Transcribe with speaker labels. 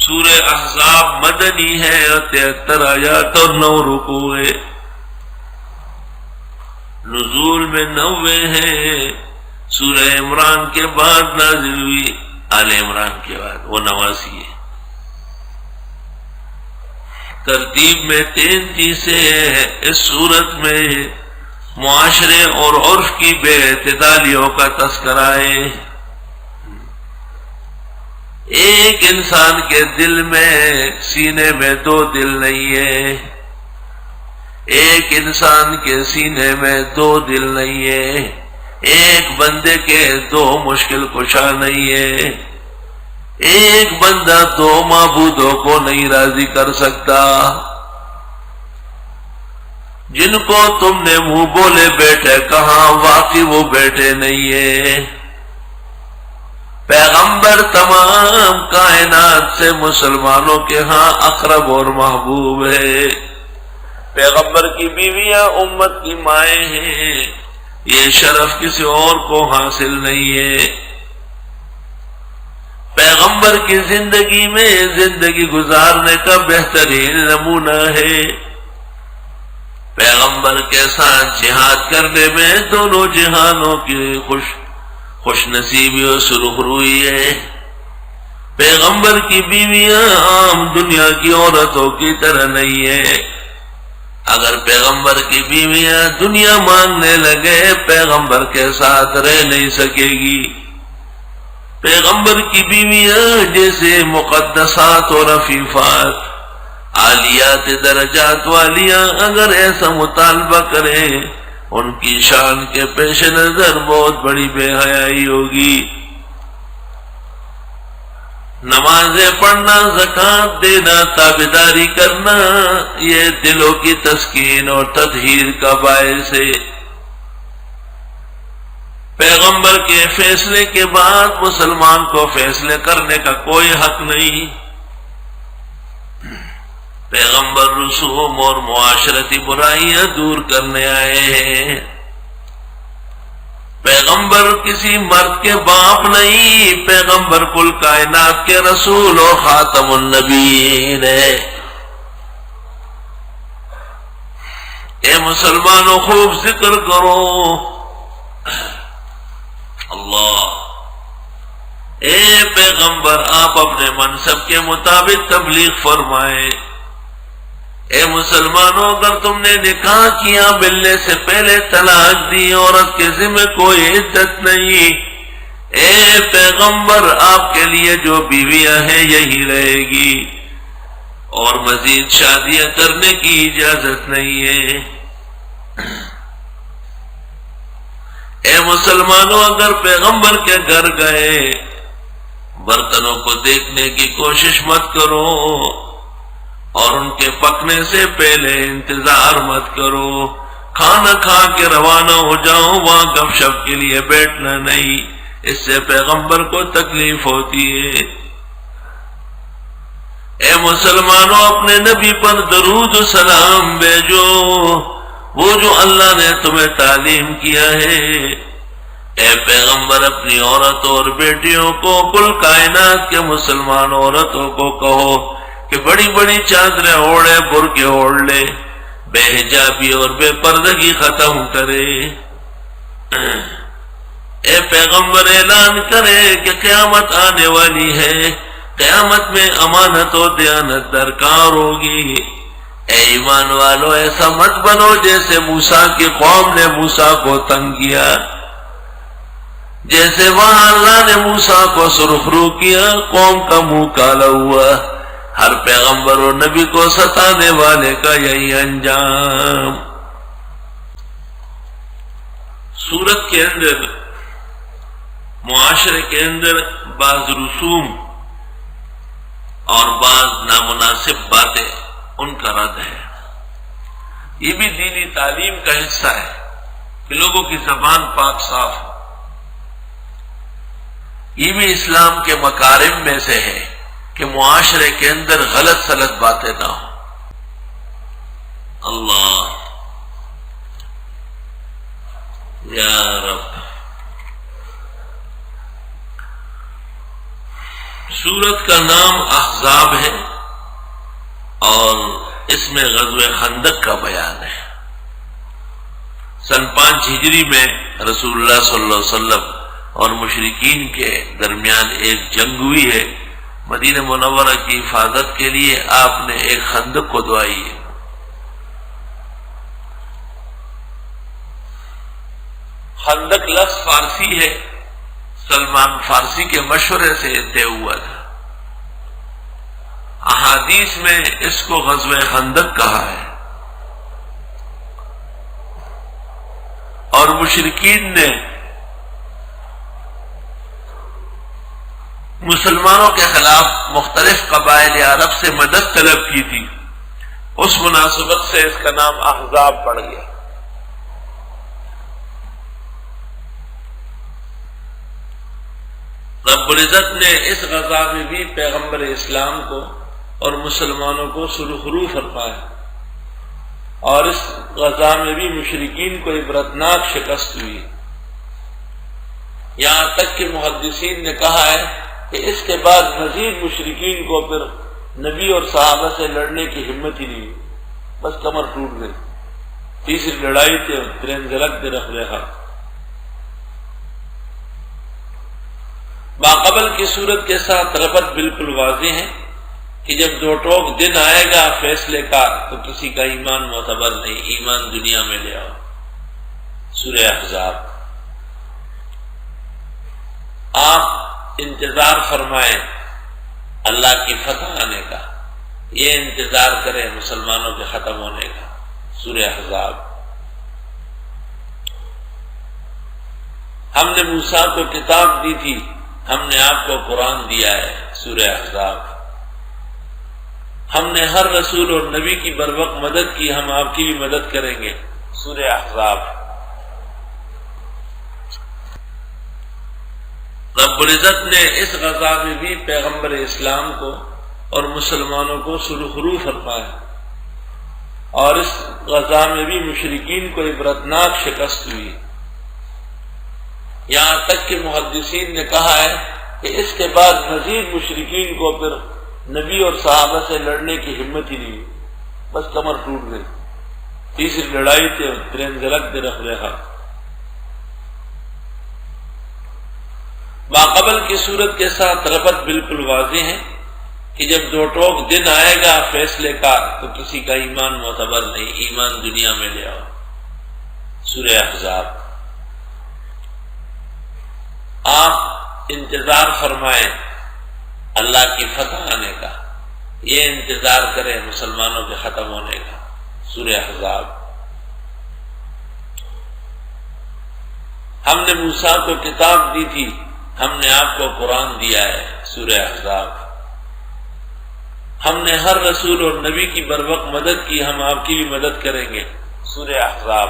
Speaker 1: سورہ احزاب مدنی ہے اور 73 آیات اور 9 رکوع ہے، نزول میں 90 ہے، سورہ عمران کے بعد نازل ہوئی، آل عمران کے بعد، وہ 89 ہے۔ ترتیب میں 3 چیزیں ہیں اس صورت میں، معاشرے اور عرف کی بے اعتدالیوں کا تذکرہ ہے۔ ایک انسان کے دل میں، سینے میں 2 دل نہیں ہے، ایک انسان کے سینے میں 2 دل نہیں ہے، ایک بندے کے 2 مشکل کشا نہیں ہے، ایک بندہ 2 معبودوں کو نہیں راضی کر سکتا۔ جن کو تم نے منہ بولے بیٹے کہا، واقعی وہ بیٹے نہیں ہے۔ پیغمبر تمام کائنات سے مسلمانوں کے ہاں اقرب اور محبوب ہے۔ پیغمبر کی بیویاں امت کی مائیں ہیں، یہ شرف کسی اور کو حاصل نہیں ہے۔ پیغمبر کی زندگی میں زندگی گزارنے کا بہترین نمونہ ہے۔ پیغمبر کے ساتھ جہاد کرنے میں دونوں جہانوں کی خوش نصیبی و سرخ روئی ہے۔ پیغمبر کی بیویاں عام دنیا کی عورتوں کی طرح نہیں ہے۔ اگر پیغمبر کی بیویاں دنیا مانگنے لگے، پیغمبر کے ساتھ رہ نہیں سکے گی۔ پیغمبر کی بیویاں جیسے مقدسات اور عفیفات، عالیات درجات والیاں اگر ایسا مطالبہ کریں، ان کی شان کے پیش نظر بہت بڑی بے حیائی ہوگی۔ نمازیں پڑھنا، زکوٰۃ دینا، تابعداری کرنا، یہ دلوں کی تسکین اور تطہیر کا باعث ہے۔ پیغمبر کے فیصلے کے بعد مسلمان کو فیصلے کرنے کا کوئی حق نہیں۔ پیغمبر رسوم اور معاشرتی برائیاں دور کرنے آئے ہیں۔ پیغمبر کسی مرد کے باپ نہیں، پیغمبر کل کائنات کے رسول اور خاتم النبیین ہے۔ اے مسلمانوں خوب ذکر کرو اللہ۔ اے پیغمبر آپ اپنے منصب کے مطابق تبلیغ فرمائے۔ اے مسلمانوں اگر تم نے نکاح کیا، ملنے سے پہلے طلاق دی، عورت کے ذمہ کوئی عدت نہیں۔ اے پیغمبر آپ کے لیے جو بیویاں ہیں یہی رہے گی، اور مزید شادیاں کرنے کی اجازت نہیں ہے۔ اے مسلمانوں اگر پیغمبر کے گھر گئے، برتنوں کو دیکھنے کی کوشش مت کرو، اور ان کے پکنے سے پہلے انتظار مت کرو۔ کھانا کھا کے روانہ ہو جاؤ، وہاں گپ شپ کے لیے بیٹھنا نہیں، اس سے پیغمبر کو تکلیف ہوتی ہے۔ اے مسلمانوں اپنے نبی پر درود و سلام بھیجو، وہ جو اللہ نے تمہیں تعلیم کیا ہے۔ اے پیغمبر اپنی عورتوں اور بیٹیوں کو، کل کائنات کے مسلمان عورتوں کو کہو کہ بڑی بڑی چادریں اوڑھے، برقعے اوڑھ لے، بے حجابی اور بے پردگی ختم کرے۔ اے پیغمبر اعلان کرے کہ قیامت آنے والی ہے، قیامت میں امانت و دیانت درکار ہوگی۔ اے ایمان والو ایسا مت بنو جیسے موسیٰ کی قوم نے موسیٰ کو تنگ کیا، جیسے وہاں اللہ نے موسیٰ کو سرخرو کیا، قوم کا منہ کالا ہوا۔ ہر پیغمبر و نبی کو ستانے والے کا یہی انجام۔ سورت کے اندر، معاشرے کے اندر بعض رسوم اور بعض نامناسب باتیں، ان کا رد ہے۔ یہ بھی دینی تعلیم کا حصہ ہے کہ لوگوں کی زبان پاک صاف ہو۔ یہ بھی اسلام کے مکارم میں سے ہے کہ معاشرے کے اندر غلط سلط باتیں نہ ہوں۔ اللہ یا رب، سورت کا نام احزاب ہے اور اس میں غزوہ خندق کا بیان ہے۔ سن 5 ہجری میں رسول اللہ صلی اللہ علیہ وسلم اور مشرکین کے درمیان ایک جنگ ہوئی ہے۔ مدینہ منورہ کی حفاظت کے لیے آپ نے ایک خندق کو دعائی ہے۔ خندق لفظ فارسی ہے، سلمان فارسی کے مشورے سے طے ہوا تھا۔ احادیث میں اس کو غزوہ خندق کہا ہے، اور مشرکین نے مسلمانوں کے خلاف مختلف قبائل عرب سے مدد طلب کی تھی، اس مناسبت سے اس کا نام احزاب پڑ گیا۔ رب العزت نے اس غزا میں بھی پیغمبر اسلام کو اور مسلمانوں کو سرخرو فرمایا، اور اس غزا میں بھی مشرکین کو عبرتناک شکست ہوئی، یہاں تک کہ محدثین نے کہا ہے کہ اس کے بعد مزید مشرکین کو پھر نبی اور صحابہ سے لڑنے کی ہمت ہی نہیں ہوئی، بس کمر ٹوٹ گئی۔ تیسری لڑائی تھی، ترین زلک دے رکھ رہا۔ باقبل کی صورت کے ساتھ ربط بالکل واضح ہے کہ جب دو ٹوک دن آئے گا فیصلے کا تو کسی کا ایمان معتبر نہیں، ایمان دنیا میں لے آؤ۔ سورہ احزاب۔ آپ انتظار فرمائیں اللہ کی فتح آنے کا، یہ انتظار کریں مسلمانوں کے ختم ہونے کا۔ سورہ احزاب۔ ہم نے موسیٰ کو کتاب دی تھی، ہم نے آپ کو قرآن دیا ہے۔ سورہ احزاب۔ ہم نے ہر رسول اور نبی کی بروقت مدد کی، ہم آپ کی بھی مدد کریں گے۔ سورہ احزاب۔ رب العزت نے اس غزا میں بھی پیغمبر اسلام کو اور مسلمانوں کو سرخرو فرمایا، اور اس غزا میں بھی مشرکین کو عبرتناک شکست ہوئی، یہاں تک کہ محدثین نے کہا ہے کہ اس کے بعد مزید مشرکین کو پھر نبی اور صحابہ سے لڑنے کی ہمت ہی نہیں ہوئی، بس کمر ٹوٹ گئی۔ تیسری لڑائی تھی، ترین زلک دے رکھ رہا۔ باقبل کی صورت کے ساتھ ربط بالکل واضح ہے کہ جب دو ٹوک دن آئے گا فیصلے کا تو کسی کا ایمان معتبر نہیں، ایمان دنیا میں لے آؤ۔ سورہ احزاب۔ آپ انتظار فرمائیں اللہ کی فتح آنے کا، یہ انتظار کریں مسلمانوں کے ختم ہونے کا۔ سورہ احزاب۔ ہم نے موسیٰ کو کتاب دی تھی، ہم نے آپ کو قرآن دیا ہے۔ سورہ احزاب۔ ہم نے ہر رسول اور نبی کی بروقت مدد کی، ہم آپ کی بھی مدد کریں گے۔ سورہ احزاب۔